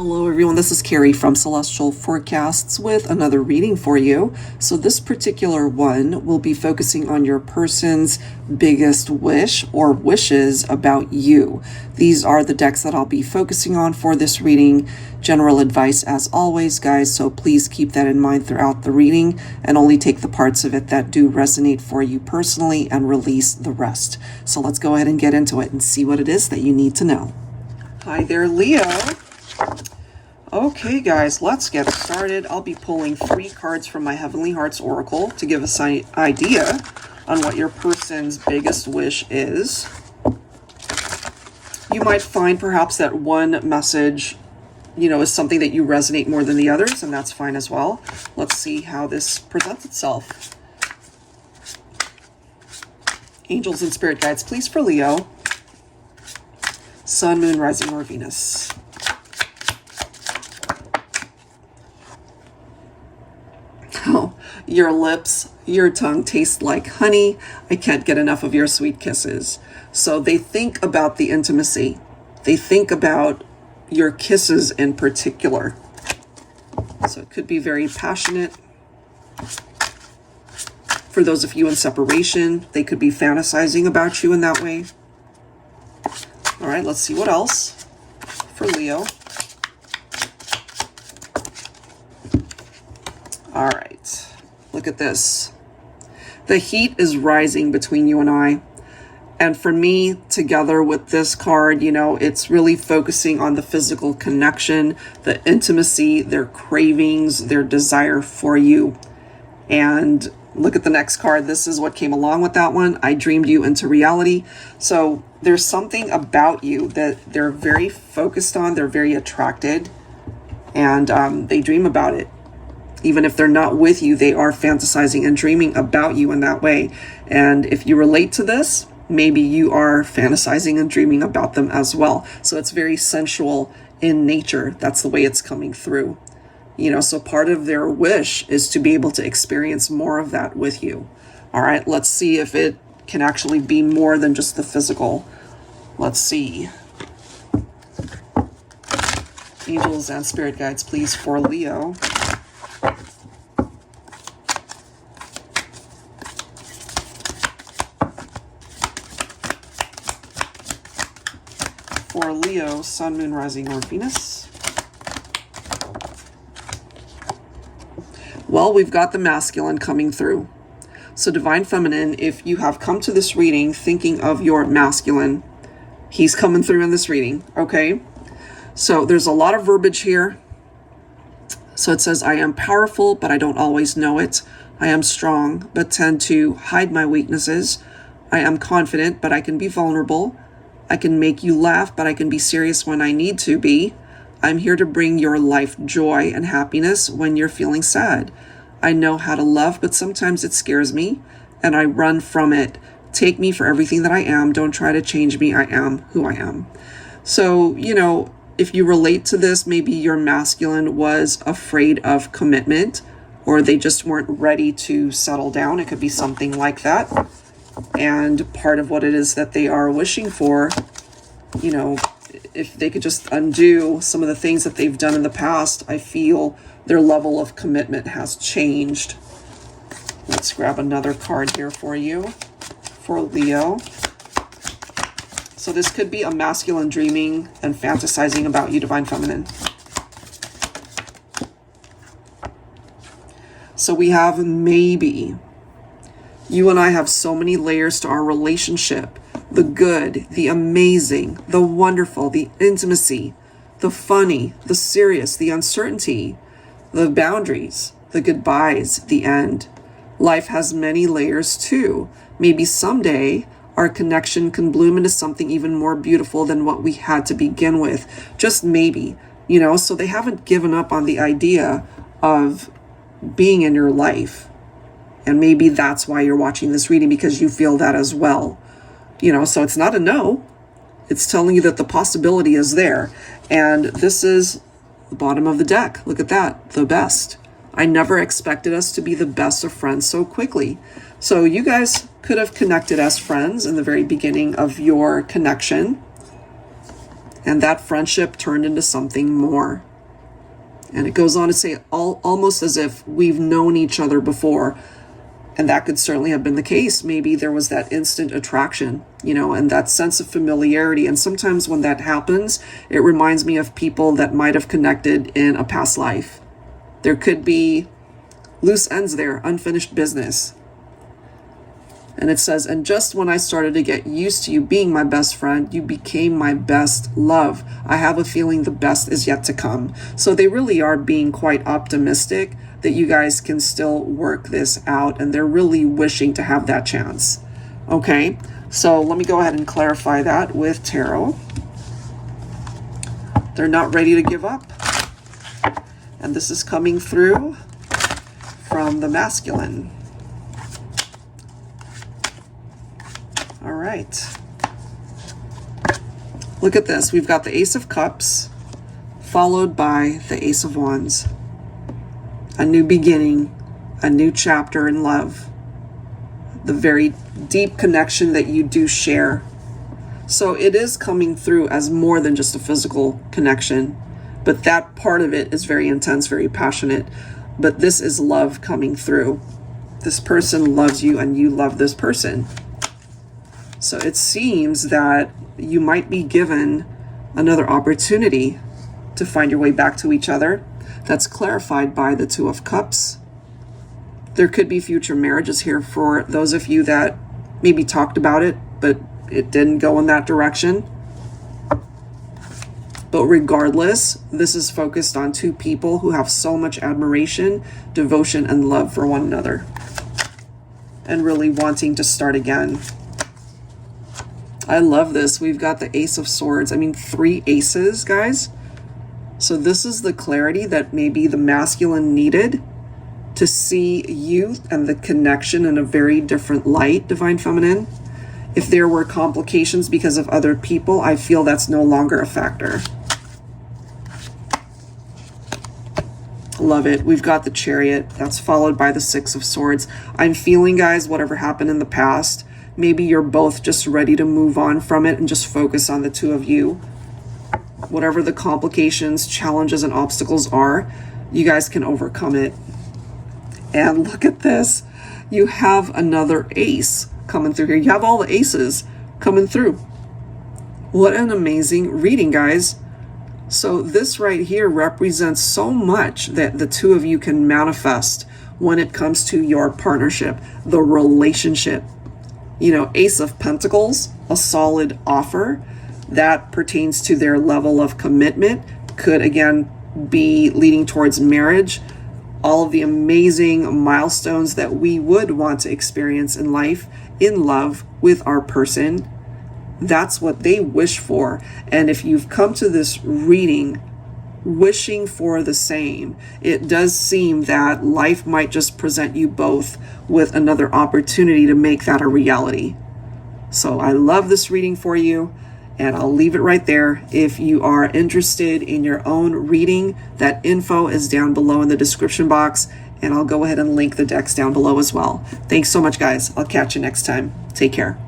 Hello everyone, this is Carrie from Celestial Forecasts with another reading for you. So this particular one will be focusing on your person's biggest wish or wishes about you. These are the decks that I'll be focusing on for this reading. General advice as always, guys, so please keep that in mind throughout the reading and only take the parts of it that do resonate for you personally and release the rest. So let's go ahead and get into it and see what it is that you need to know. Hi there, Leo. Okay, guys, let's get started. I'll be pulling 3 cards from my Heavenly Hearts Oracle to give us an idea on what your person's biggest wish is. You might find perhaps that one message, is something that you resonate more than the others, and that's fine as well. Let's see how this presents itself. Angels and spirit guides, please, for Leo. Sun, Moon, Rising, or Venus. Oh, your lips, your tongue taste like honey. I can't get enough of your sweet kisses. So they think about the intimacy. They think about your kisses in particular. So it could be very passionate. For those of you in separation, they could be fantasizing about you in that way. All right, let's see what else for Leo. All right, look at this. The heat is rising between you and I. And for me, together with this card, it's really focusing on the physical connection, the intimacy, their cravings, their desire for you. And look at the next card. This is what came along with that one. I dreamed you into reality. So there's something about you that they're very focused on. They're very attracted, and they dream about it. Even if they're not with you, they are fantasizing and dreaming about you in that way. And if you relate to this, maybe you are fantasizing and dreaming about them as well. So it's very sensual in nature. That's the way it's coming through. So part of their wish is to be able to experience more of that with you. All right, let's see if it can actually be more than just the physical. Let's see. Angels and spirit guides, please, for Leo. For Leo, Sun, Moon, Rising, or Venus. Well, we've got the masculine coming through. So Divine Feminine, if you have come to this reading thinking of your masculine, he's coming through in this reading, okay? So there's a lot of verbiage here. So it says, I am powerful, but I don't always know it. I am strong, but tend to hide my weaknesses. I am confident, but I can be vulnerable. I can make you laugh, but I can be serious when I need to be. I'm here to bring your life joy and happiness when you're feeling sad. I know how to love, but sometimes it scares me, and I run from it. Take me for everything that I am. Don't try to change me. I am who I am. So, if you relate to this, maybe your masculine was afraid of commitment, or they just weren't ready to settle down. It could be something like that. And part of what it is that they are wishing for, if they could just undo some of the things that they've done in the past, I feel their level of commitment has changed. Let's grab another card here for you, for Leo. So this could be a masculine dreaming and fantasizing about you, Divine Feminine. So we have maybe. You and I have so many layers to our relationship. The good, the amazing, the wonderful, the intimacy, the funny, the serious, the uncertainty, the boundaries, the goodbyes, the end. Life has many layers too. Maybe someday our connection can bloom into something even more beautiful than what we had to begin with. Just maybe, so they haven't given up on the idea of being in your life. And maybe that's why you're watching this reading, because you feel that as well. So it's not a no. It's telling you that the possibility is there. And this is the bottom of the deck. Look at that. The best. I never expected us to be the best of friends so quickly. So you guys could have connected as friends in the very beginning of your connection. And that friendship turned into something more. And it goes on to say almost as if we've known each other before. And that could certainly have been the case. Maybe there was that instant attraction, you know, and that sense of familiarity. And sometimes when that happens, it reminds me of people that might have connected in a past life. There could be loose ends there, unfinished business. And it says, and just when I started to get used to you being my best friend, you became my best love. I have a feeling the best is yet to come. So they really are being quite optimistic that you guys can still work this out, and they're really wishing to have that chance. Okay, so let me go ahead and clarify that with tarot. They're not ready to give up. And this is coming through from the masculine. All right. Look at this. We've got the Ace of Cups followed by the Ace of Wands. A new beginning, a new chapter in love. The very deep connection that you do share. So it is coming through as more than just a physical connection, but that part of it is very intense, very passionate. But this is love coming through. This person loves you and you love this person. So it seems that you might be given another opportunity to find your way back to each other. That's clarified by the Two of Cups. There could be future marriages here for those of you that maybe talked about it, but it didn't go in that direction. But regardless, this is focused on two people who have so much admiration, devotion, and love for one another, and really wanting to start again. I love this. We've got the Ace of Swords. I mean, 3 aces, guys. So this is the clarity that maybe the masculine needed to see you and the connection in a very different light, Divine Feminine. If there were complications because of other people, I feel that's no longer a factor. Love it. We've got the Chariot. That's followed by the 6 of Swords. I'm feeling, guys, whatever happened in the past, maybe you're both just ready to move on from it and just focus on the two of you. Whatever the complications, challenges, and obstacles are, you guys can overcome it. And look at this. You have another ace coming through here. You have all the aces coming through. What an amazing reading, guys. So this right here represents so much that the two of you can manifest when it comes to your partnership, the relationship. You know, Ace of Pentacles, a solid offer that pertains to their level of commitment, could again be leading towards marriage. All of the amazing milestones that we would want to experience in life, in love with our person. That's what they wish for. And if you've come to this reading wishing for the same, it does seem that life might just present you both with another opportunity to make that a reality. So I love this reading for you, and I'll leave it right there. If you are interested in your own reading, that info is down below in the description box, and I'll go ahead and link the decks down below as well. Thanks so much, guys. I'll catch you next time. Take care.